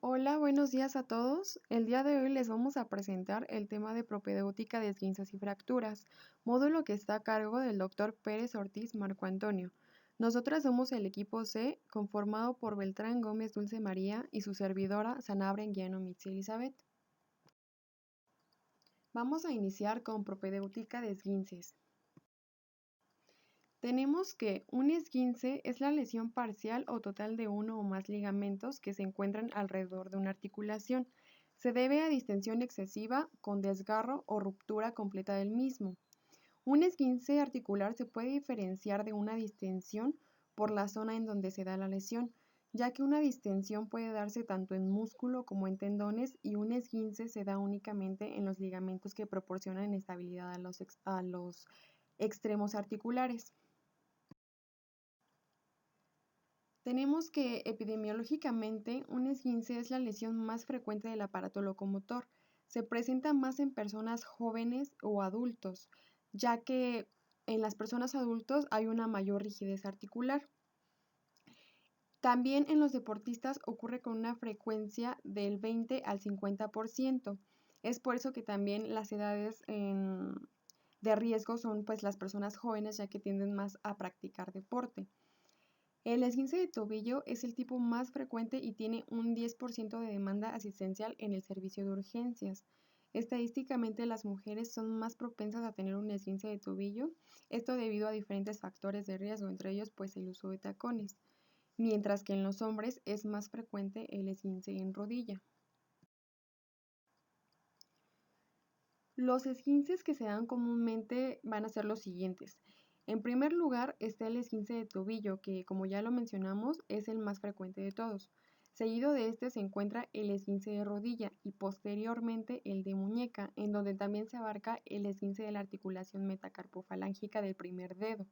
Hola, buenos días a todos. El día de hoy les vamos a presentar el tema de propedéutica de esguinces y fracturas, módulo que está a cargo del doctor Pérez Ortiz Marco Antonio. Nosotras somos el equipo C, conformado por Beltrán Gómez Dulce María y su servidora Sanabria Guiano Mitzi Elizabeth. Vamos a iniciar con propedéutica de esguinces. Tenemos que un esguince es la lesión parcial o total de uno o más ligamentos que se encuentran alrededor de una articulación. Se debe a distensión excesiva con desgarro o ruptura completa del mismo. Un esguince articular se puede diferenciar de una distensión por la zona en donde se da la lesión, ya que una distensión puede darse tanto en músculo como en tendones y un esguince se da únicamente en los ligamentos que proporcionan estabilidad a los extremos articulares. Tenemos que epidemiológicamente un esguince es la lesión más frecuente del aparato locomotor. Se presenta más en personas jóvenes o adultos, ya que en las personas adultos hay una mayor rigidez articular. También en los deportistas ocurre con una frecuencia del 20 al 50%. Es por eso que también las edades de riesgo son pues las personas jóvenes, ya que tienden más a practicar deporte. El esguince de tobillo es el tipo más frecuente y tiene un 10% de demanda asistencial en el servicio de urgencias. Estadísticamente, las mujeres son más propensas a tener un esguince de tobillo, esto debido a diferentes factores de riesgo, entre ellos pues el uso de tacones, mientras que en los hombres es más frecuente el esguince en rodilla. Los esguinces que se dan comúnmente van a ser los siguientes. En primer lugar está el esguince de tobillo, que como ya lo mencionamos es el más frecuente de todos. Seguido de este se encuentra el esguince de rodilla y posteriormente el de muñeca, en donde también se abarca el esguince de la articulación metacarpofalángica del primer dedo.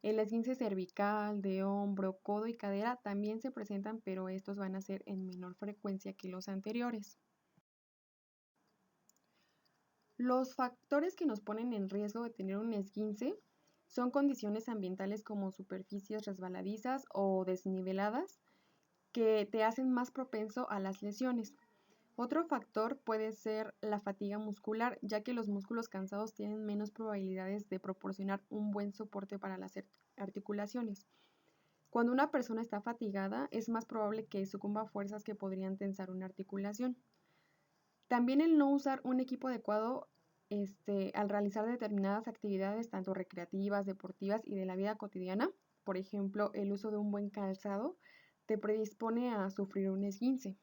El esguince cervical, de hombro, codo y cadera también se presentan, pero estos van a ser en menor frecuencia que los anteriores. Los factores que nos ponen en riesgo de tener un esguince son condiciones ambientales como superficies resbaladizas o desniveladas que te hacen más propenso a las lesiones. Otro factor puede ser la fatiga muscular, ya que los músculos cansados tienen menos probabilidades de proporcionar un buen soporte para las articulaciones. Cuando una persona está fatigada, es más probable que sucumba a fuerzas que podrían tensar una articulación. También el no usar un equipo adecuado al realizar determinadas actividades, tanto recreativas, deportivas y de la vida cotidiana, por ejemplo, el uso de un buen calzado, te predispone a sufrir un esguince.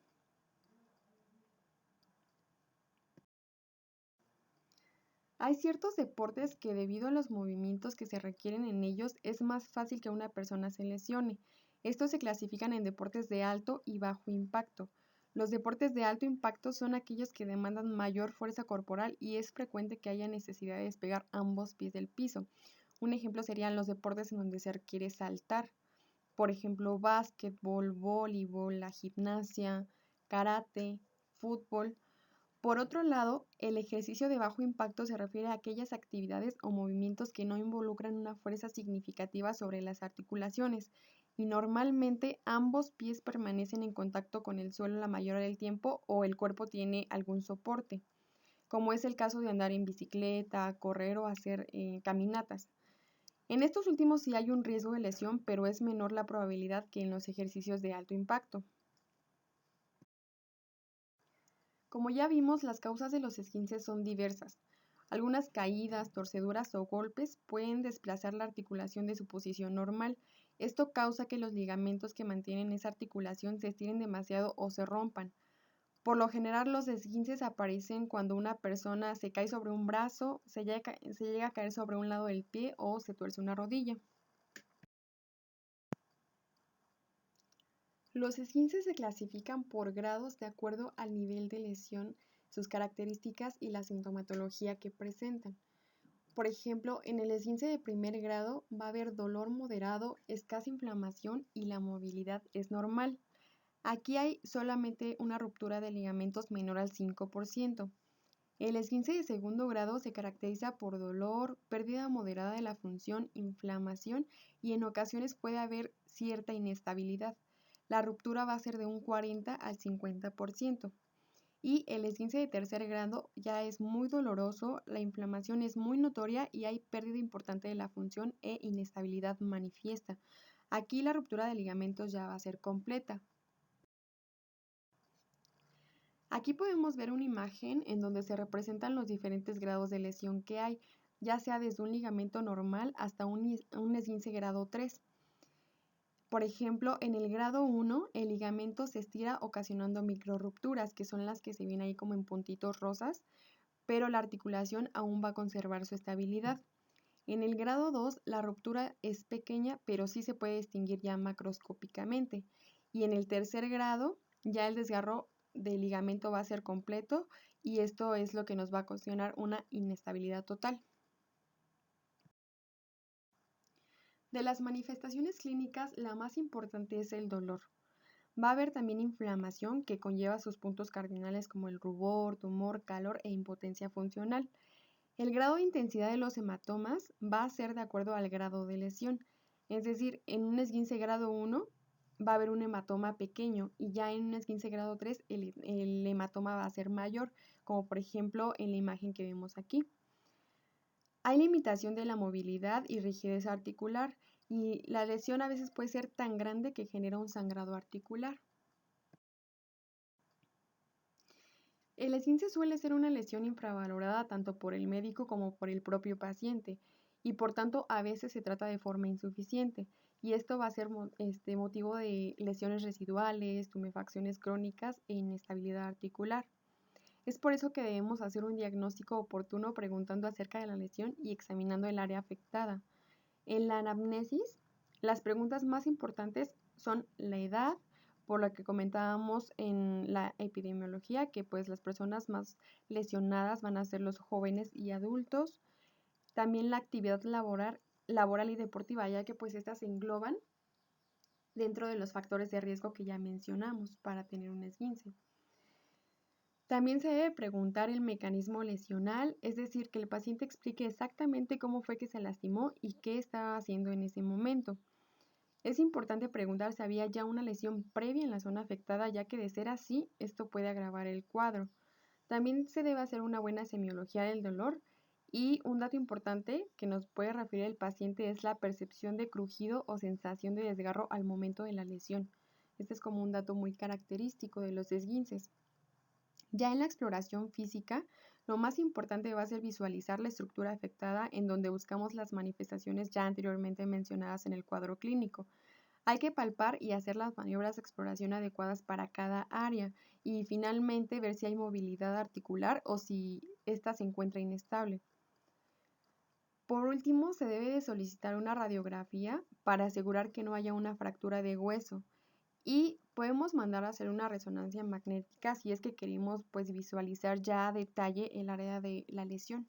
Hay ciertos deportes que debido a los movimientos que se requieren en ellos es más fácil que una persona se lesione. Estos se clasifican en deportes de alto y bajo impacto. Los deportes de alto impacto son aquellos que demandan mayor fuerza corporal y es frecuente que haya necesidad de despegar ambos pies del piso. Un ejemplo serían los deportes en donde se requiere saltar. Por ejemplo, básquetbol, voleibol, la gimnasia, karate, fútbol. Por otro lado, el ejercicio de bajo impacto se refiere a aquellas actividades o movimientos que no involucran una fuerza significativa sobre las articulaciones y normalmente ambos pies permanecen en contacto con el suelo la mayoría del tiempo o el cuerpo tiene algún soporte, como es el caso de andar en bicicleta, correr o hacer caminatas. En estos últimos sí hay un riesgo de lesión, pero es menor la probabilidad que en los ejercicios de alto impacto. Como ya vimos, las causas de los esguinces son diversas. Algunas caídas, torceduras o golpes pueden desplazar la articulación de su posición normal. Esto causa que los ligamentos que mantienen esa articulación se estiren demasiado o se rompan. Por lo general, los esguinces aparecen cuando una persona se cae sobre un brazo, se llega a caer sobre un lado del pie o se tuerce una rodilla. Los esguinces se clasifican por grados de acuerdo al nivel de lesión, sus características y la sintomatología que presentan. Por ejemplo, en el esguince de primer grado va a haber dolor moderado, escasa inflamación y la movilidad es normal. Aquí hay solamente una ruptura de ligamentos menor al 5%. El esguince de segundo grado se caracteriza por dolor, pérdida moderada de la función, inflamación y en ocasiones puede haber cierta inestabilidad. la ruptura va a ser de un 40 al 50%. Y el esguince de tercer grado ya es muy doloroso, la inflamación es muy notoria y hay pérdida importante de la función e inestabilidad manifiesta. Aquí la ruptura de ligamentos ya va a ser completa. Aquí podemos ver una imagen en donde se representan los diferentes grados de lesión que hay, ya sea desde un ligamento normal hasta un esguince grado 3. Por ejemplo, en el grado 1, el ligamento se estira ocasionando microrupturas, que son las que se ven ahí como en puntitos rosas, pero la articulación aún va a conservar su estabilidad. En el grado 2, la ruptura es pequeña, pero sí se puede distinguir ya macroscópicamente. Y en el tercer grado, ya el desgarro del ligamento va a ser completo y esto es lo que nos va a ocasionar una inestabilidad total. De las manifestaciones clínicas, la más importante es el dolor. Va a haber también inflamación que conlleva sus puntos cardinales como el rubor, tumor, calor e impotencia funcional. El grado de intensidad de los hematomas va a ser de acuerdo al grado de lesión. Es decir, en un esguince grado 1 va a haber un hematoma pequeño y ya en un esguince grado 3 el hematoma va a ser mayor, como por ejemplo en la imagen que vemos aquí. Hay limitación de la movilidad y rigidez articular y la lesión a veces puede ser tan grande que genera un sangrado articular. El esguince suele ser una lesión infravalorada tanto por el médico como por el propio paciente y por tanto a veces se trata de forma insuficiente y esto va a ser motivo de lesiones residuales, tumefacciones crónicas e inestabilidad articular. Es por eso que debemos hacer un diagnóstico oportuno preguntando acerca de la lesión y examinando el área afectada. En la anamnesis, las preguntas más importantes son la edad, por lo que comentábamos en la epidemiología, que pues las personas más lesionadas van a ser los jóvenes y adultos. También la actividad laboral y deportiva, ya que pues estas se engloban dentro de los factores de riesgo que ya mencionamos para tener un esguince. También se debe preguntar el mecanismo lesional, es decir, que el paciente explique exactamente cómo fue que se lastimó y qué estaba haciendo en ese momento. Es importante preguntar si había ya una lesión previa en la zona afectada, ya que de ser así, esto puede agravar el cuadro. También se debe hacer una buena semiología del dolor y un dato importante que nos puede referir el paciente es la percepción de crujido o sensación de desgarro al momento de la lesión. Este es como un dato muy característico de los esguinces. Ya en la exploración física, lo más importante va a ser visualizar la estructura afectada en donde buscamos las manifestaciones ya anteriormente mencionadas en el cuadro clínico. Hay que palpar y hacer las maniobras de exploración adecuadas para cada área y finalmente ver si hay movilidad articular o si ésta se encuentra inestable. Por último, se debe de solicitar una radiografía para asegurar que no haya una fractura de hueso. Y podemos mandar a hacer una resonancia magnética si es que queremos pues visualizar ya a detalle el área de la lesión.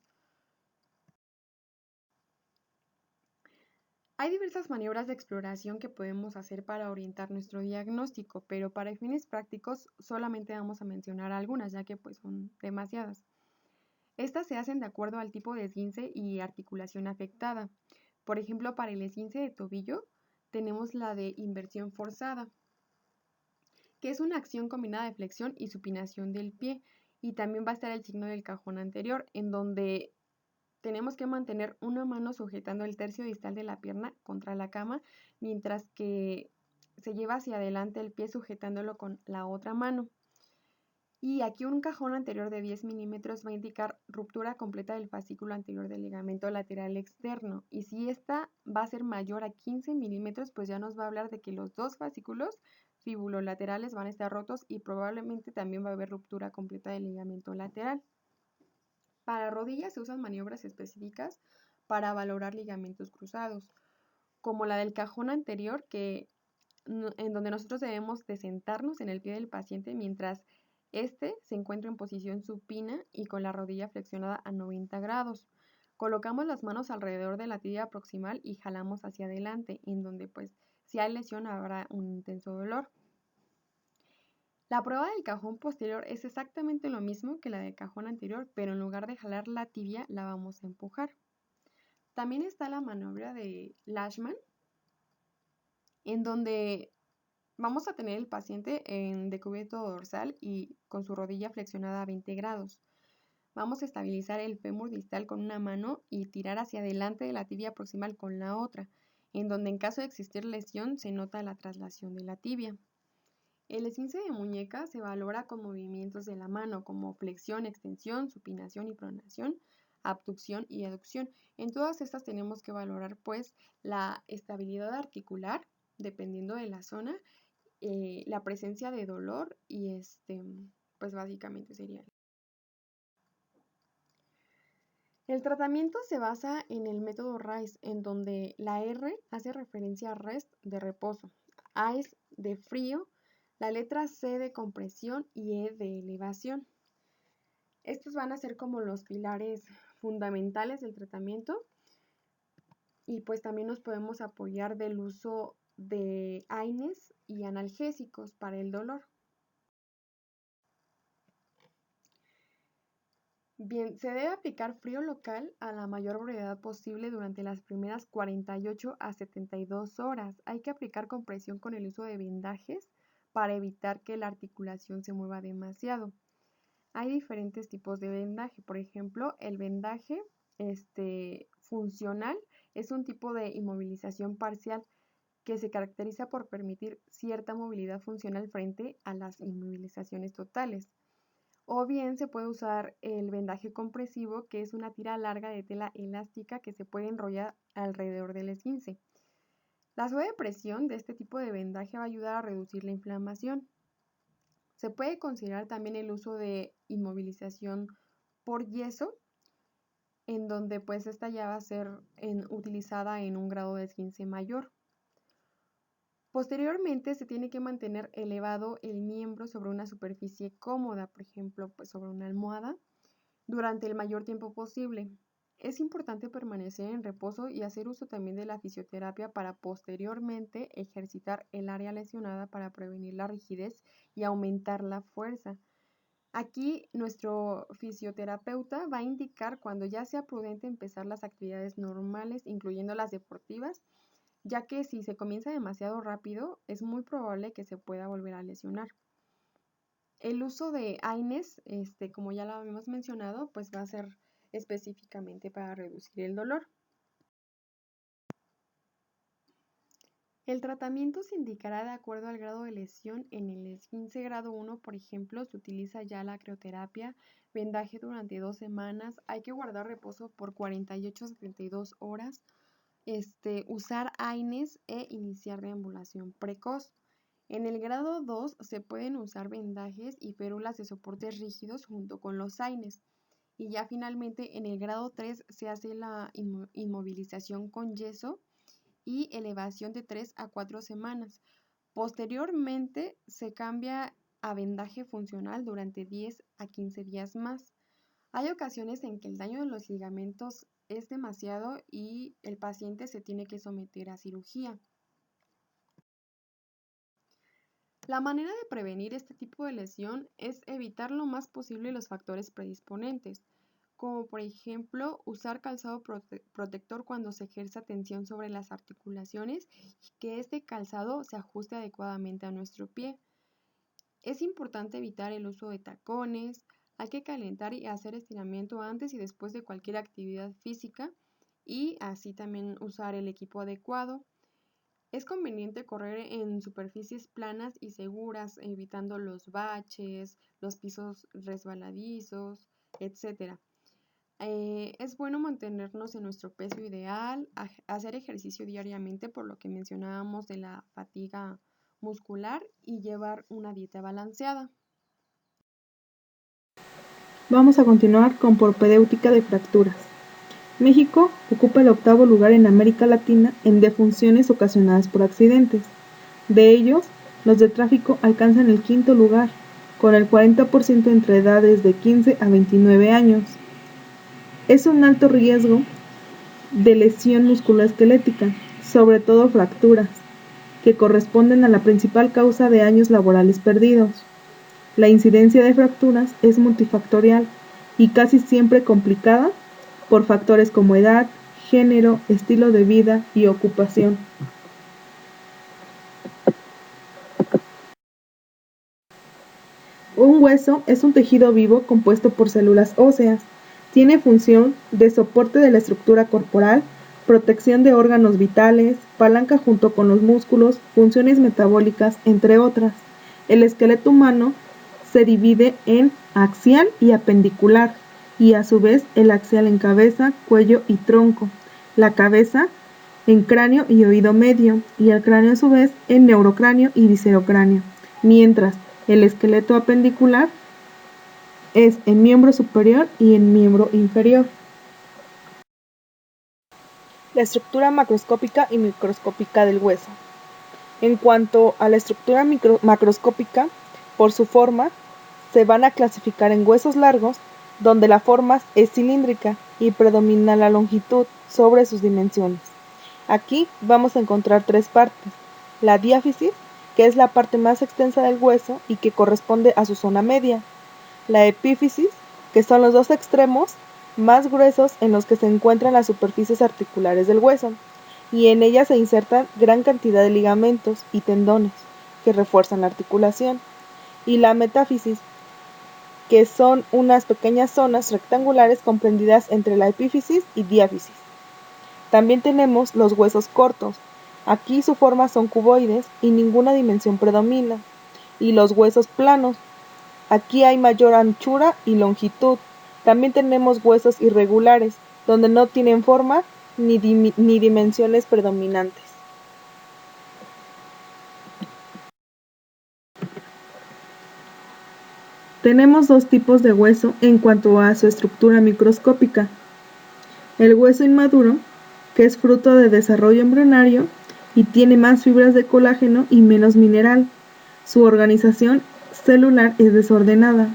Hay diversas maniobras de exploración que podemos hacer para orientar nuestro diagnóstico, pero para fines prácticos solamente vamos a mencionar algunas, ya que pues son demasiadas. Estas se hacen de acuerdo al tipo de esguince y articulación afectada. Por ejemplo, para el esguince de tobillo tenemos la de inversión forzada, que es una acción combinada de flexión y supinación del pie, y también va a estar el signo del cajón anterior, en donde tenemos que mantener una mano sujetando el tercio distal de la pierna contra la cama, mientras que se lleva hacia adelante el pie sujetándolo con la otra mano. Y aquí un cajón anterior de 10 milímetros va a indicar ruptura completa del fascículo anterior del ligamento lateral externo. Y si esta va a ser mayor a 15 milímetros, pues ya nos va a hablar de que los dos fascículos fibulolaterales van a estar rotos y probablemente también va a haber ruptura completa del ligamento lateral. Para rodillas se usan maniobras específicas para valorar ligamentos cruzados, como la del cajón anterior, en donde nosotros debemos de sentarnos en el pie del paciente mientras este se encuentra en posición supina y con la rodilla flexionada a 90 grados. Colocamos las manos alrededor de la tibia proximal y jalamos hacia adelante, en donde pues si hay lesión habrá un intenso dolor. La prueba del cajón posterior es exactamente lo mismo que la del cajón anterior, pero en lugar de jalar la tibia la vamos a empujar. También está la maniobra de Lashman, en donde Vamos a tener el paciente en decúbito dorsal y con su rodilla flexionada a 20 grados. Vamos a estabilizar el fémur distal con una mano y tirar hacia adelante de la tibia proximal con la otra, en donde en caso de existir lesión se nota la traslación de la tibia. El esguince de muñeca se valora con movimientos de la mano como flexión, extensión, supinación y pronación, abducción y aducción. En todas estas tenemos que valorar pues la estabilidad articular, dependiendo de la zona, la presencia de dolor y pues básicamente sería. El tratamiento se basa en el método RICE, en donde la R hace referencia a rest de reposo, A es de frío, la letra C de compresión y E de elevación. Estos van a ser como los pilares fundamentales del tratamiento y pues también nos podemos apoyar del uso de AINES y analgésicos para el dolor. Bien, se debe aplicar frío local a la mayor brevedad posible durante las primeras 48 a 72 horas. Hay que aplicar compresión con el uso de vendajes para evitar que la articulación se mueva demasiado. Hay diferentes tipos de vendaje. Por ejemplo, el vendaje funcional es un tipo de inmovilización parcial que se caracteriza por permitir cierta movilidad funcional frente a las inmovilizaciones totales. O bien se puede usar el vendaje compresivo, que es una tira larga de tela elástica que se puede enrollar alrededor del esguince. La suave presión de este tipo de vendaje va a ayudar a reducir la inflamación. Se puede considerar también el uso de inmovilización por yeso, en donde pues esta ya va a ser utilizada en un grado de esguince mayor. Posteriormente se tiene que mantener elevado el miembro sobre una superficie cómoda, por ejemplo, pues sobre una almohada, durante el mayor tiempo posible. Es importante permanecer en reposo y hacer uso también de la fisioterapia para posteriormente ejercitar el área lesionada para prevenir la rigidez y aumentar la fuerza. Aquí nuestro fisioterapeuta va a indicar cuando ya sea prudente empezar las actividades normales, incluyendo las deportivas, ya que si se comienza demasiado rápido, es muy probable que se pueda volver a lesionar. El uso de AINES, como ya lo habíamos mencionado, pues va a ser específicamente para reducir el dolor. El tratamiento se indicará de acuerdo al grado de lesión. En el esguince grado 1, por ejemplo, se utiliza ya la crioterapia, vendaje durante 2 semanas, hay que guardar reposo por 48 a 72 horas, usar AINES e iniciar deambulación precoz. En el grado 2 se pueden usar vendajes y férulas de soportes rígidos junto con los AINES. Y ya finalmente en el grado 3 se hace la inmovilización con yeso y elevación de 3 a 4 semanas. Posteriormente se cambia a vendaje funcional durante 10 a 15 días más. Hay ocasiones en que el daño de los ligamentos es demasiado y el paciente se tiene que someter a cirugía. La manera de prevenir este tipo de lesión es evitar lo más posible los factores predisponentes, como por ejemplo usar calzado protector cuando se ejerza tensión sobre las articulaciones y que este calzado se ajuste adecuadamente a nuestro pie. Es importante evitar el uso de tacones, hay que calentar y hacer estiramiento antes y después de cualquier actividad física y así también usar el equipo adecuado. Es conveniente correr en superficies planas y seguras, evitando los baches, los pisos resbaladizos, etc. Es bueno mantenernos en nuestro peso ideal, hacer ejercicio diariamente, por lo que mencionábamos de la fatiga muscular, y llevar una dieta balanceada. Vamos a continuar con propedéutica de fracturas. México ocupa el 8º lugar en América Latina en defunciones ocasionadas por accidentes. De ellos, los de tráfico alcanzan el 5º lugar, con el 40% entre edades de 15 a 29 años. Es un alto riesgo de lesión musculoesquelética, sobre todo fracturas, que corresponden a la principal causa de años laborales perdidos. La incidencia de fracturas es multifactorial y casi siempre complicada por factores como edad, género, estilo de vida y ocupación. Un hueso es un tejido vivo compuesto por células óseas. Tiene función de soporte de la estructura corporal, protección de órganos vitales, palanca junto con los músculos, funciones metabólicas, entre otras. El esqueleto humano se divide en axial y apendicular, y a su vez el axial en cabeza, cuello y tronco, la cabeza en cráneo y oído medio, y el cráneo a su vez en neurocráneo y viscerocráneo, mientras el esqueleto apendicular es en miembro superior y en miembro inferior. La estructura macroscópica y microscópica del hueso. En cuanto a la estructura macroscópica, por su forma, se van a clasificar en huesos largos, donde la forma es cilíndrica y predomina la longitud sobre sus dimensiones. Aquí vamos a encontrar tres partes: la diáfisis, que es la parte más extensa del hueso y que corresponde a su zona media; la epífisis, que son los dos extremos más gruesos en los que se encuentran las superficies articulares del hueso, y en ella se insertan gran cantidad de ligamentos y tendones que refuerzan la articulación; y la metáfisis, que son unas pequeñas zonas rectangulares comprendidas entre la epífisis y diáfisis. También tenemos los huesos cortos. Aquí su forma son cuboides y ninguna dimensión predomina. Y los huesos planos. Aquí hay mayor anchura y longitud. También tenemos huesos irregulares, donde no tienen forma ni dimensiones predominantes. Tenemos dos tipos de hueso en cuanto a su estructura microscópica. El hueso inmaduro, que es fruto de desarrollo embrionario y tiene más fibras de colágeno y menos mineral. Su organización celular es desordenada.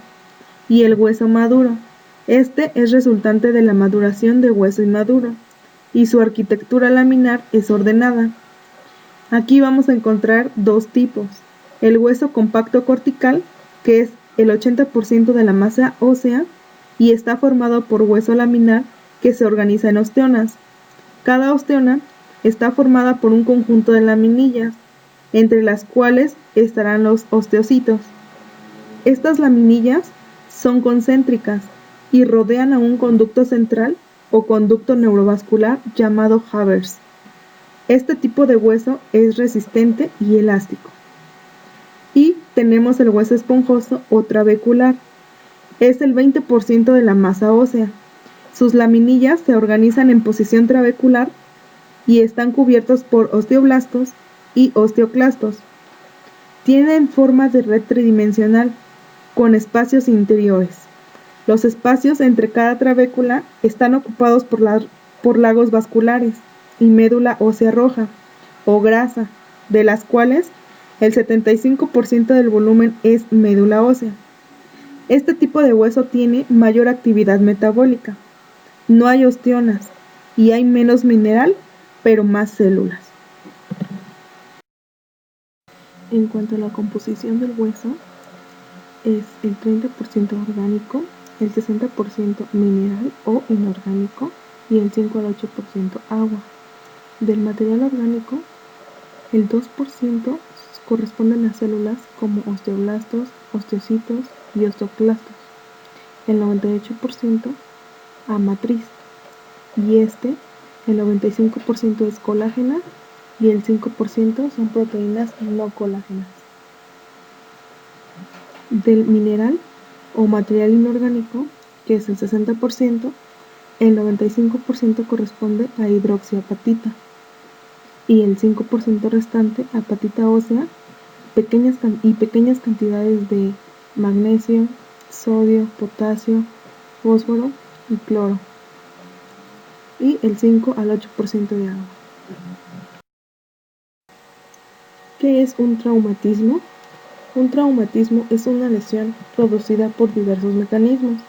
Y el hueso maduro. Este es resultante de la maduración de hueso inmaduro, y su arquitectura laminar es ordenada. Aquí vamos a encontrar dos tipos: el hueso compacto cortical, que es el 80% de la masa ósea, y está formado por hueso laminar que se organiza en osteonas. Cada osteona está formada por un conjunto de laminillas, entre las cuales estarán los osteocitos. Estas laminillas son concéntricas y rodean a un conducto central o conducto neurovascular llamado Havers. Este tipo de hueso es resistente y elástico. Y tenemos el hueso esponjoso o trabecular. Es el 20% de la masa ósea. Sus laminillas se organizan en posición trabecular y están cubiertos por osteoblastos y osteoclastos. Tienen forma de red tridimensional, con espacios interiores. Los espacios entre cada trabécula están ocupados por lagos vasculares y médula ósea roja o grasa, de las cuales el 75% del volumen es médula ósea. Este tipo de hueso tiene mayor actividad metabólica. No hay osteonas y hay menos mineral, pero más células. En cuanto a la composición del hueso, es el 30% orgánico, el 60% mineral o inorgánico y el 5 al 8% agua. Del material orgánico, el 2% corresponden a células como osteoblastos, osteocitos y osteoclastos, el 98% a matriz, y el 95% es colágena y el 5% son proteínas no colágenas. Del mineral o material inorgánico, que es el 60%, el 95% corresponde a hidroxiapatita y el 5% restante a apatita ósea, pequeñas cantidades de magnesio, sodio, potasio, fósforo y cloro, y el 5 al 8% de agua. ¿Qué es un traumatismo? Un traumatismo es una lesión producida por diversos mecanismos,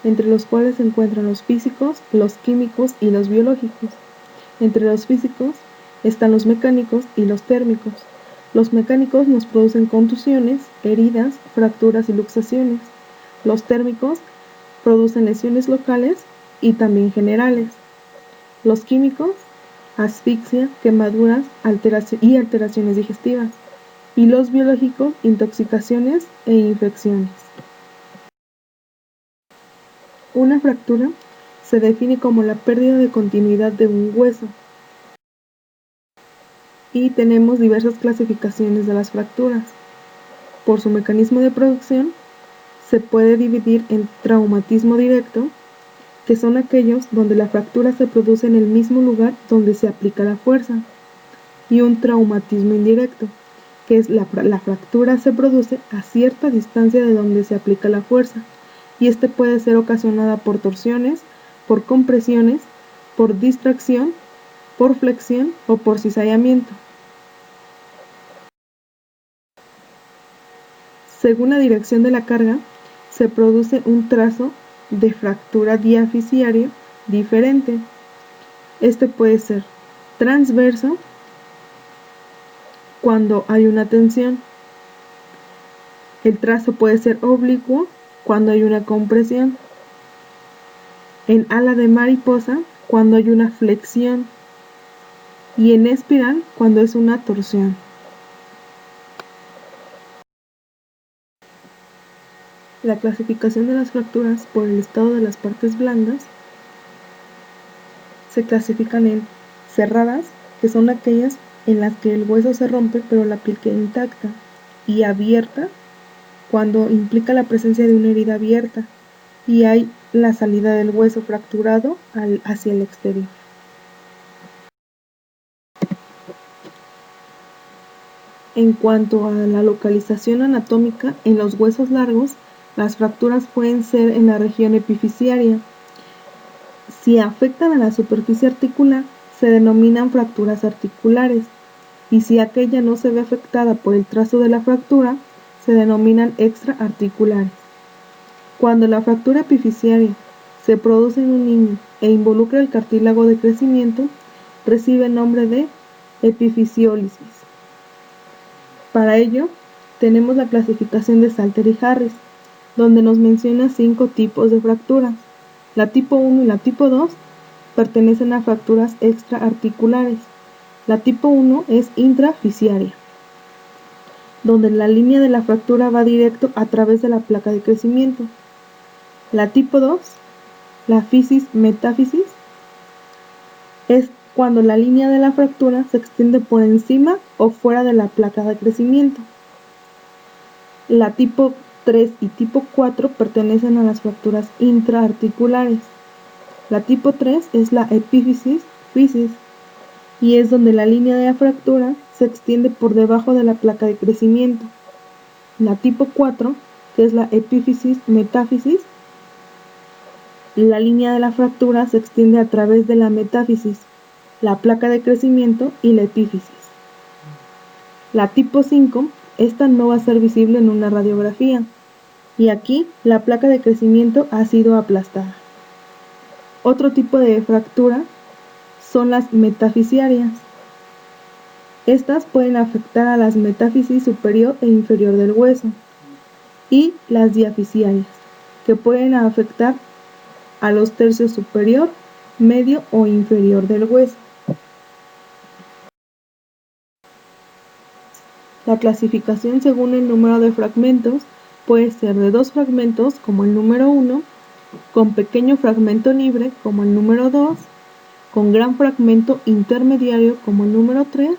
entre los cuales se encuentran los físicos, los químicos y los biológicos. Entre los físicos están los mecánicos y los térmicos. Los mecánicos nos producen contusiones, heridas, fracturas y luxaciones. Los térmicos producen lesiones locales y también generales. Los químicos, asfixia, quemaduras y alteraciones digestivas. y los biológicos, intoxicaciones e infecciones. Una fractura se define como la pérdida de continuidad de un hueso. Y tenemos diversas clasificaciones de las fracturas. Por su mecanismo de producción, se puede dividir en traumatismo directo, que son aquellos donde la fractura se produce en el mismo lugar donde se aplica la fuerza, y un traumatismo indirecto, que es la fractura se produce a cierta distancia de donde se aplica la fuerza, y este puede ser ocasionada por torsiones, por compresiones, por distracción, por flexión o por cizallamiento. Según la dirección de la carga, se produce un trazo de fractura diaficiario diferente. Este puede ser transverso cuando hay una tensión. El trazo puede ser oblicuo cuando hay una compresión. En ala de mariposa cuando hay una flexión. Y en espiral cuando es una torsión. La clasificación de las fracturas por el estado de las partes blandas se clasifican en cerradas, que son aquellas en las que el hueso se rompe pero la piel queda intacta, y abierta, cuando implica la presencia de una herida abierta y hay la salida del hueso fracturado hacia el exterior. En cuanto a la localización anatómica, en los huesos largos, las fracturas pueden ser en la región epifisiaria. Si afectan a la superficie articular, se denominan fracturas articulares, y si aquella no se ve afectada por el trazo de la fractura, se denominan extraarticulares. Cuando la fractura epifisiaria se produce en un niño e involucra el cartílago de crecimiento, recibe el nombre de epifisiólisis. Para ello, tenemos la clasificación de Salter y Harris, donde nos menciona 5 tipos de fracturas. La tipo 1 y la tipo 2 pertenecen a fracturas extraarticulares. La tipo 1 es intrafisiaria, donde la línea de la fractura va directo a través de la placa de crecimiento. La tipo 2, la fisis-metáfisis, es cuando la línea de la fractura se extiende por encima o fuera de la placa de crecimiento. La tipo 3 y tipo 4 pertenecen a las fracturas intraarticulares. La tipo 3 es la epífisis-fisis y es donde la línea de la fractura se extiende por debajo de la placa de crecimiento. La tipo 4, que es la epífisis-metáfisis, la línea de la fractura se extiende a través de la metáfisis, la placa de crecimiento y la epífisis. La tipo 5, esta no va a ser visible en una radiografía, y aquí la placa de crecimiento ha sido aplastada. Otro tipo de fractura son las metafisiarias. Estas pueden afectar a las metáfisis superior e inferior del hueso, y las diafisiarias, que pueden afectar a los tercios superior, medio o inferior del hueso. La clasificación según el número de fragmentos puede ser de 2 fragmentos como el número 1, con pequeño fragmento libre como el número 2, con gran fragmento intermediario como el número 3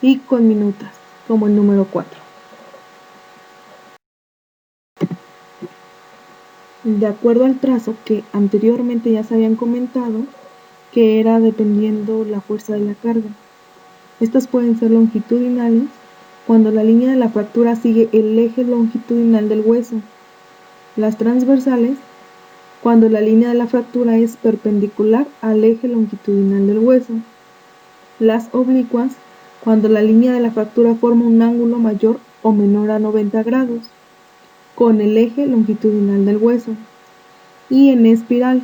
y con minutas como el número 4. De acuerdo al trazo que anteriormente ya se habían comentado, que era dependiendo la fuerza de la carga. Estas pueden ser longitudinales cuando la línea de la fractura sigue el eje longitudinal del hueso. Las transversales cuando la línea de la fractura es perpendicular al eje longitudinal del hueso. Las oblicuas cuando la línea de la fractura forma un ángulo mayor o menor a 90 grados con el eje longitudinal del hueso. Y en espiral,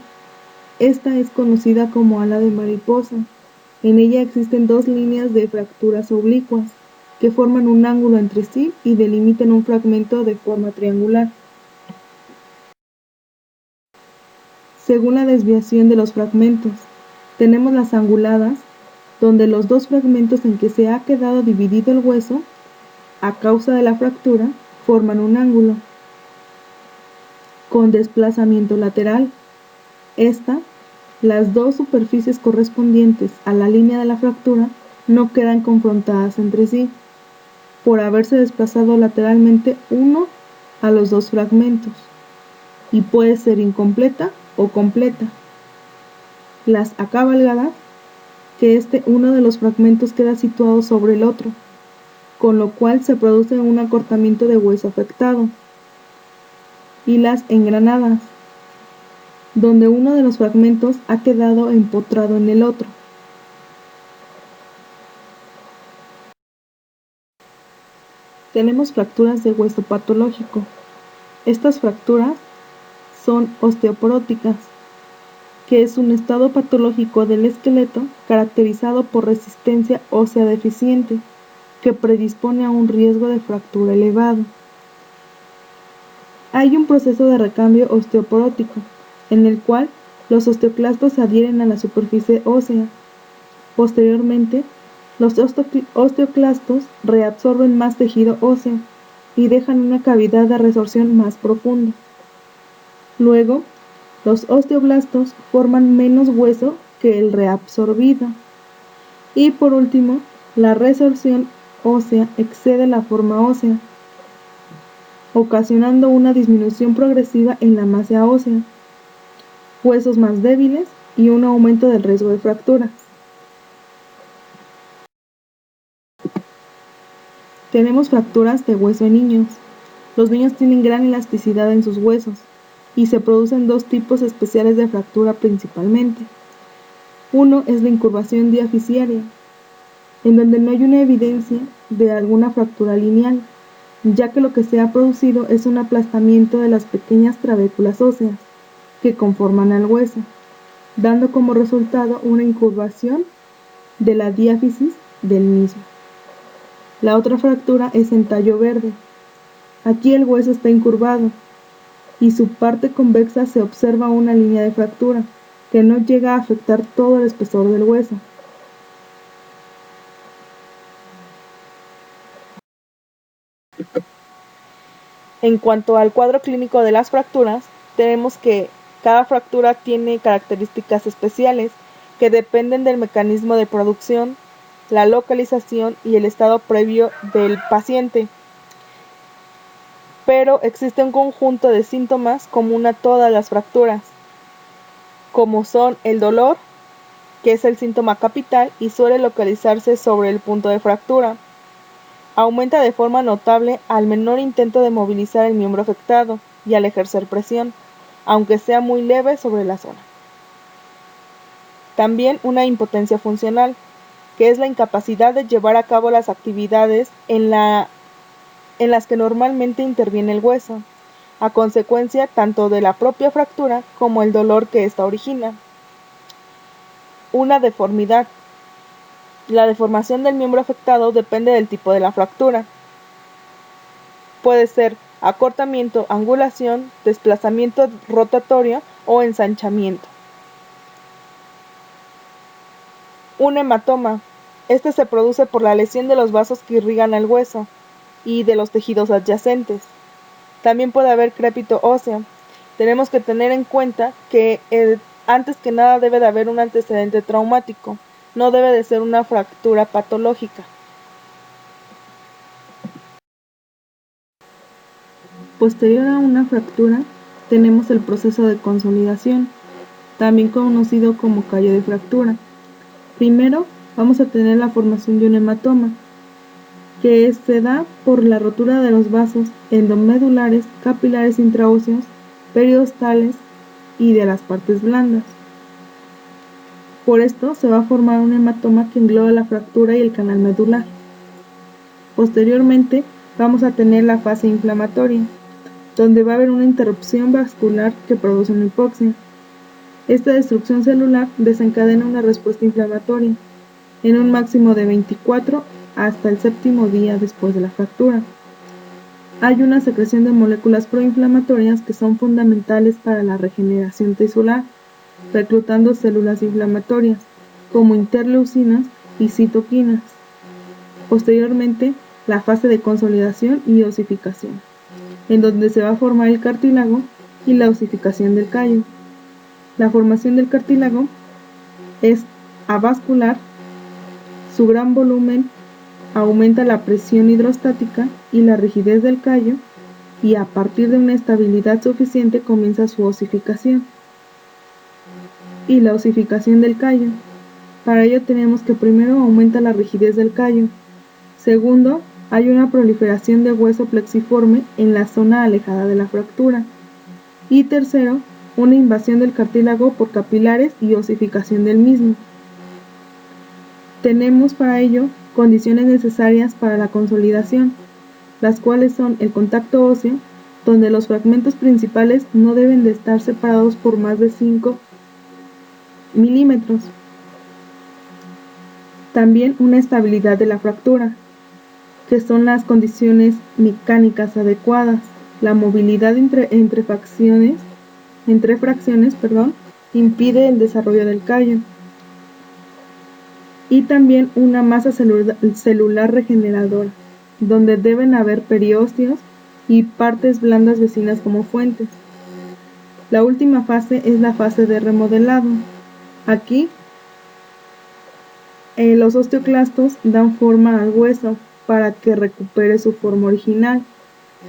esta es conocida como ala de mariposa. En ella existen 2 líneas de fracturas oblicuas que forman un ángulo entre sí y delimitan un fragmento de forma triangular. Según la desviación de los fragmentos, tenemos las anguladas, donde los 2 fragmentos en que se ha quedado dividido el hueso a causa de la fractura, forman un ángulo con desplazamiento lateral. Las dos superficies correspondientes a la línea de la fractura no quedan confrontadas entre sí, por haberse desplazado lateralmente uno a los dos fragmentos, y puede ser incompleta o completa. Las acabalgadas, que uno de los fragmentos queda situado sobre el otro, con lo cual se produce un acortamiento de hueso afectado. Y las engranadas, donde uno de los fragmentos ha quedado empotrado en el otro. Tenemos fracturas de hueso patológico. Estas fracturas son osteoporóticas, que es un estado patológico del esqueleto caracterizado por resistencia ósea deficiente, que predispone a un riesgo de fractura elevado. Hay un proceso de recambio osteoporótico, en el cual los osteoclastos se adhieren a la superficie ósea. Posteriormente, los osteoclastos reabsorben más tejido óseo y dejan una cavidad de resorción más profunda. Luego, los osteoblastos forman menos hueso que el reabsorbido. Y por último, la resorción ósea excede la forma ósea, ocasionando una disminución progresiva en la masa ósea, huesos más débiles y un aumento del riesgo de fractura. Tenemos fracturas de hueso en niños. Los niños tienen gran elasticidad en sus huesos y se producen dos tipos especiales de fractura principalmente. Uno es la incurvación diaficiaria, en donde no hay una evidencia de alguna fractura lineal, ya que lo que se ha producido es un aplastamiento de las pequeñas trabéculas óseas que conforman al hueso, dando como resultado una incurvación de la diáfisis del mismo. La otra fractura es en tallo verde. Aquí el hueso está incurvado y su parte convexa se observa una línea de fractura que no llega a afectar todo el espesor del hueso. En cuanto al cuadro clínico de las fracturas, tenemos que cada fractura tiene características especiales que dependen del mecanismo de producción, la localización y el estado previo del paciente. Pero existe un conjunto de síntomas común a todas las fracturas, como son el dolor, que es el síntoma capital y suele localizarse sobre el punto de fractura. Aumenta de forma notable al menor intento de movilizar el miembro afectado y al ejercer presión, aunque sea muy leve sobre la zona. También una impotencia funcional, que es la incapacidad de llevar a cabo las actividades en las que normalmente interviene el hueso, a consecuencia tanto de la propia fractura como el dolor que ésta origina. Una deformidad. La deformación del miembro afectado depende del tipo de la fractura. Puede ser acortamiento, angulación, desplazamiento rotatorio o ensanchamiento. Un hematoma. Este se produce por la lesión de los vasos que irrigan el hueso y de los tejidos adyacentes. También puede haber crépito óseo. Tenemos que tener en cuenta que antes que nada debe de haber un antecedente traumático. No debe de ser una fractura patológica. Posterior a una fractura, tenemos el proceso de consolidación, también conocido como callo de fractura. Primero, vamos a tener la formación de un hematoma, que se da por la rotura de los vasos endomedulares, capilares intraóseos, periostales y de las partes blandas. Por esto se va a formar un hematoma que engloba la fractura y el canal medular. Posteriormente vamos a tener la fase inflamatoria, donde va a haber una interrupción vascular que produce una hipoxia. Esta destrucción celular desencadena una respuesta inflamatoria en un máximo de 24 hasta el 7º día después de la fractura. Hay una secreción de moléculas proinflamatorias que son fundamentales para la regeneración tisular, reclutando células inflamatorias, como interleucinas y citoquinas. Posteriormente, la fase de consolidación y osificación, en donde se va a formar el cartílago y la osificación del callo. La formación del cartílago es avascular, su gran volumen aumenta la presión hidrostática y la rigidez del callo, y a partir de una estabilidad suficiente comienza su osificación y la osificación del callo. Para ello tenemos que primero aumenta la rigidez del callo, segundo, hay una proliferación de hueso plexiforme en la zona alejada de la fractura, y tercero, una invasión del cartílago por capilares y osificación del mismo. Tenemos para ello condiciones necesarias para la consolidación, las cuales son el contacto óseo, donde los fragmentos principales no deben de estar separados por más de 5 milímetros. También una estabilidad de la fractura, que son las condiciones mecánicas adecuadas, la movilidad entre fracciones, impide el desarrollo del callo. Y también una masa celular regeneradora, donde deben haber periósteos y partes blandas vecinas como fuentes. La última fase es la fase de remodelado. Aquí, los osteoclastos dan forma al hueso para que recupere su forma original,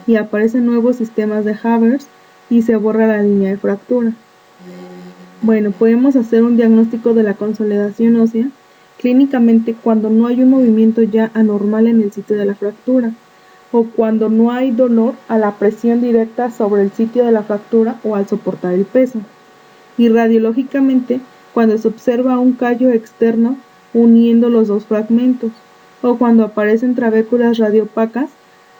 y aparecen nuevos sistemas de Havers y se borra la línea de fractura. Bueno, podemos hacer un diagnóstico de la consolidación ósea clínicamente cuando no hay un movimiento ya anormal en el sitio de la fractura, o cuando no hay dolor a la presión directa sobre el sitio de la fractura o al soportar el peso, y radiológicamente cuando se observa un callo externo uniendo los dos fragmentos, o cuando aparecen trabéculas radiopacas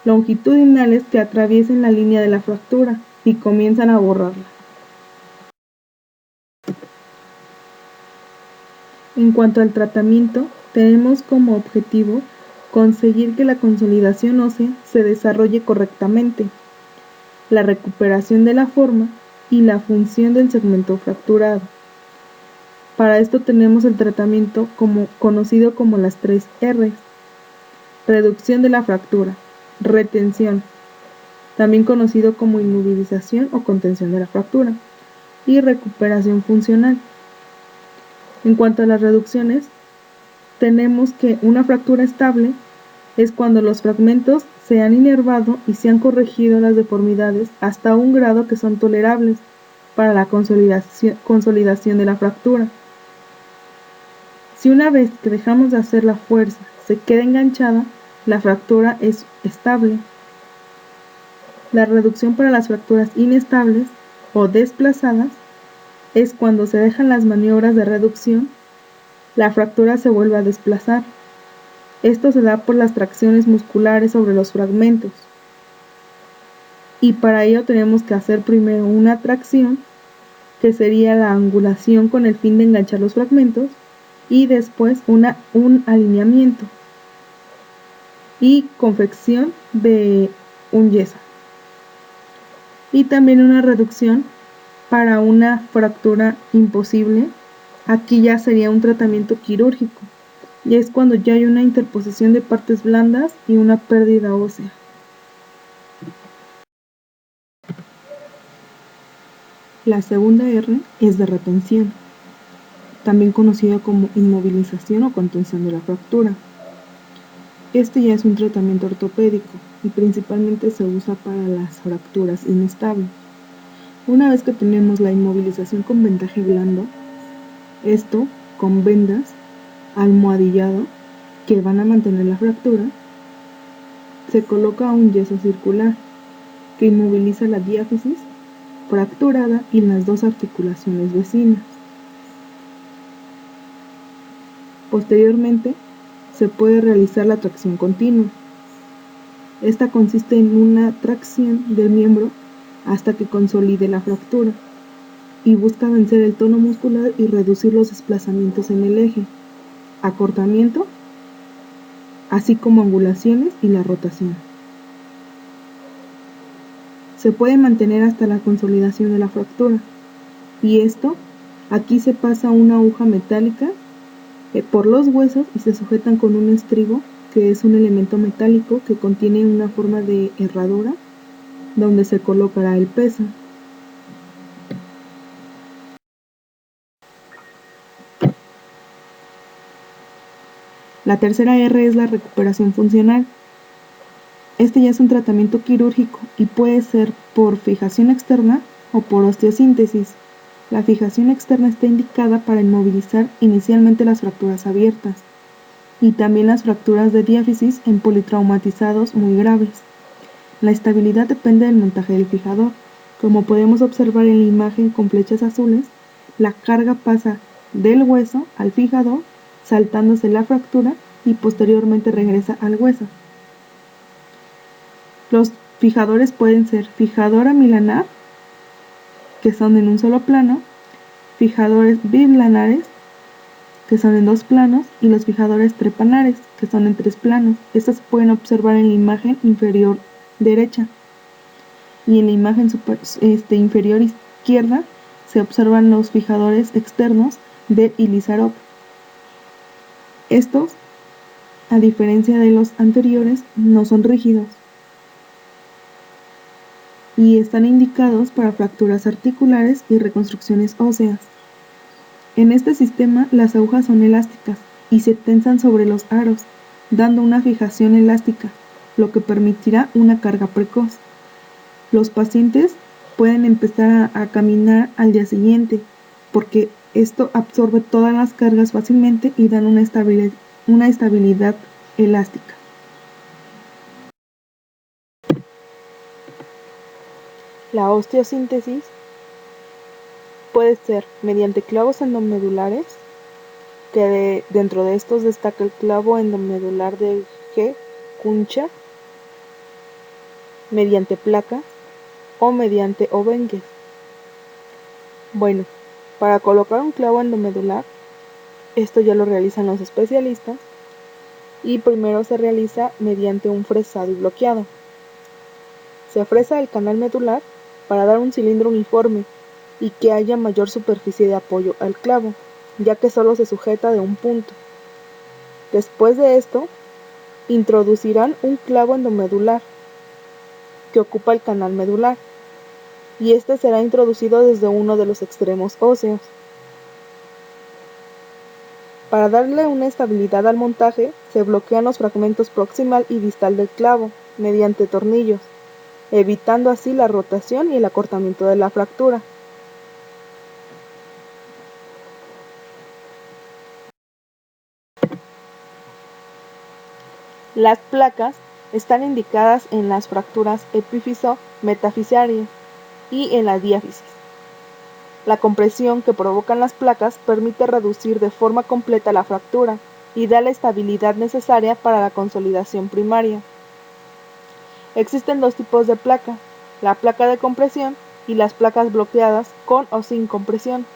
longitudinales que atraviesen la línea de la fractura y comienzan a borrarla. En cuanto al tratamiento, tenemos como objetivo conseguir que la consolidación ósea se desarrolle correctamente, la recuperación de la forma y la función del segmento fracturado. Para esto tenemos el tratamiento conocido como las 3 R's: reducción de la fractura, retención, también conocido como inmovilización o contención de la fractura, y recuperación funcional. En cuanto a las reducciones, tenemos que una fractura estable es cuando los fragmentos se han inervado y se han corregido las deformidades hasta un grado que son tolerables para la consolidación de la fractura. Si una vez que dejamos de hacer la fuerza se queda enganchada, la fractura es estable. La reducción para las fracturas inestables o desplazadas es cuando se dejan las maniobras de reducción, la fractura se vuelve a desplazar. Esto se da por las tracciones musculares sobre los fragmentos. Y para ello tenemos que hacer primero una tracción, que sería la angulación con el fin de enganchar los fragmentos, y después un alineamiento y confección de un yeso. Y también una reducción para una fractura imposible. Aquí ya sería un tratamiento quirúrgico, y es cuando ya hay una interposición de partes blandas y una pérdida ósea. La segunda R es de retención, también conocida como inmovilización o contención de la fractura. Este ya es un tratamiento ortopédico y principalmente se usa para las fracturas inestables. Una vez que tenemos la inmovilización con vendaje blando, esto con vendas almohadillado que van a mantener la fractura, se coloca un yeso circular que inmoviliza la diáfisis fracturada y las dos articulaciones vecinas. Posteriormente, se puede realizar la tracción continua. Esta consiste en una tracción del miembro hasta que consolide la fractura y busca vencer el tono muscular y reducir los desplazamientos en el eje, acortamiento, así como angulaciones y la rotación. Se puede mantener hasta la consolidación de la fractura, y esto, aquí se pasa una aguja metálica por los huesos y se sujetan con un estribo que es un elemento metálico que contiene una forma de herradura donde se colocará el peso. La tercera R es la recuperación funcional. Este ya es un tratamiento quirúrgico y puede ser por fijación externa o por osteosíntesis. La fijación externa está indicada para inmovilizar inicialmente las fracturas abiertas y también las fracturas de diáfisis en politraumatizados muy graves. La estabilidad depende del montaje del fijador. Como podemos observar en la imagen con flechas azules, la carga pasa del hueso al fijador, saltándose la fractura y posteriormente regresa al hueso. Los fijadores pueden ser fijador amilanar, que son en un solo plano, fijadores biplanares, que son en 2 planos, y los fijadores trepanares, que son en 3 planos. Estos se pueden observar en la imagen inferior derecha. Y en la imagen inferior izquierda se observan los fijadores externos de Ilizarov. Estos, a diferencia de los anteriores, no son rígidos y están indicados para fracturas articulares y reconstrucciones óseas. En este sistema, las agujas son elásticas y se tensan sobre los aros, dando una fijación elástica, lo que permitirá una carga precoz. Los pacientes pueden empezar a caminar al día siguiente, porque esto absorbe todas las cargas fácilmente y dan una estabilidad elástica. La osteosíntesis puede ser mediante clavos endomedulares, que dentro de estos destaca el clavo endomedular de G. Kuncha, mediante placas o mediante obenques. Bueno, para colocar un clavo endomedular, esto ya lo realizan los especialistas y primero se realiza mediante un fresado y bloqueado. Se fresa el canal medular para dar un cilindro uniforme y que haya mayor superficie de apoyo al clavo, ya que solo se sujeta de un punto. Después de esto, introducirán un clavo endomedular que ocupa el canal medular y este será introducido desde uno de los extremos óseos. Para darle una estabilidad al montaje, se bloquean los fragmentos proximal y distal del clavo mediante tornillos, evitando así la rotación y el acortamiento de la fractura. Las placas están indicadas en las fracturas epífiso-metafisarias y en la diáfisis. La compresión que provocan las placas permite reducir de forma completa la fractura y da la estabilidad necesaria para la consolidación primaria. Existen 2 tipos de placa, la placa de compresión y las placas bloqueadas con o sin compresión.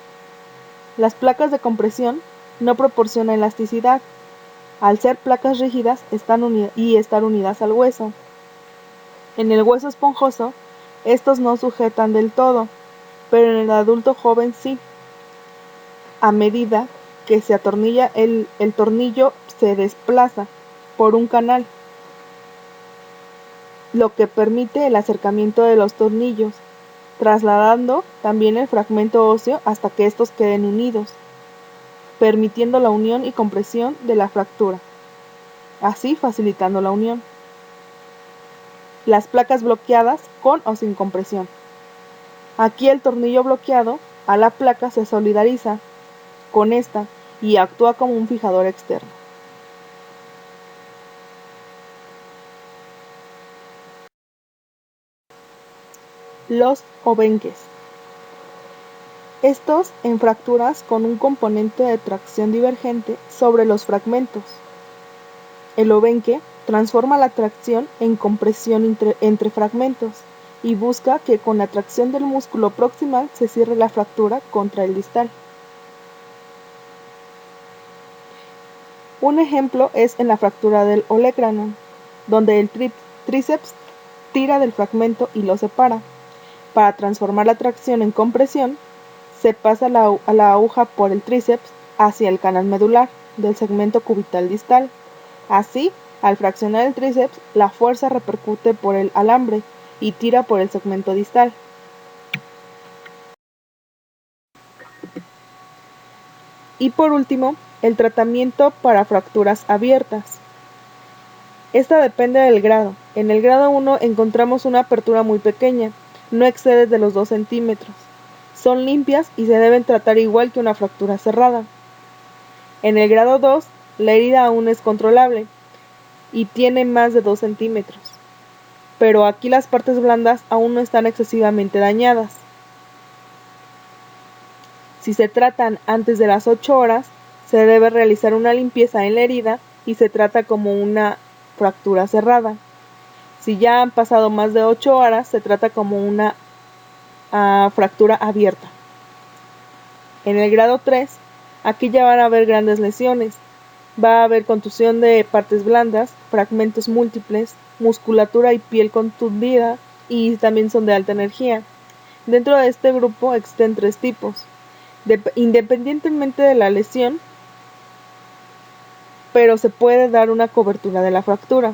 Las placas de compresión no proporcionan elasticidad, al ser placas rígidas y estar unidas al hueso. En el hueso esponjoso, estos no sujetan del todo, pero en el adulto joven sí. A medida que se atornilla, el tornillo se desplaza por un canal, lo que permite el acercamiento de los tornillos, trasladando también el fragmento óseo hasta que estos queden unidos, permitiendo la unión y compresión de la fractura, así facilitando la unión. Las placas bloqueadas con o sin compresión. Aquí el tornillo bloqueado a la placa se solidariza con esta y actúa como un fijador externo. Los obenques. Estos en fracturas con un componente de tracción divergente sobre los fragmentos. El obenque transforma la tracción en compresión entre fragmentos y busca que con la tracción del músculo proximal se cierre la fractura contra el distal. Un ejemplo es en la fractura del olecranon, donde el tríceps tira del fragmento y lo separa. Para transformar la tracción en compresión, se pasa la aguja por el tríceps hacia el canal medular del segmento cubital distal. Así Al fraccionar el tríceps, la fuerza repercute por el alambre y tira por el segmento distal. Y por último, el tratamiento para fracturas abiertas. Esta depende del grado. En el grado 1 encontramos una apertura muy pequeña, no excede de los 2 centímetros. Son limpias y se deben tratar igual que una fractura cerrada. En el grado 2, la herida aún es controlable y tiene más de 2 centímetros, pero aquí las partes blandas aún no están excesivamente dañadas. Si se tratan antes de las 8 horas, se debe realizar una limpieza en la herida y se trata como una fractura cerrada. Si ya han pasado más de 8 horas, se trata como una fractura abierta. En el grado 3, aquí ya van a haber grandes lesiones. Va a haber contusión de partes blandas, fragmentos múltiples, musculatura y piel contundida, y también son de alta energía. Dentro de este grupo existen 3 tipos. Independientemente de la lesión, pero se puede dar una cobertura de la fractura.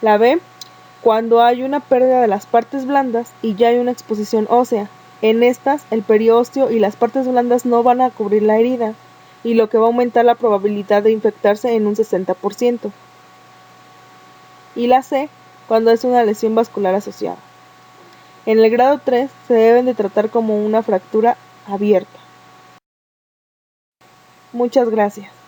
La B, cuando hay una pérdida de las partes blandas y ya hay una exposición ósea. En estas, el periósteo y las partes blandas no van a cubrir la herida, y lo que va a aumentar la probabilidad de infectarse en un 60%. Y la C, cuando es una lesión vascular asociada. En el grado 3 se deben de tratar como una fractura abierta. Muchas gracias.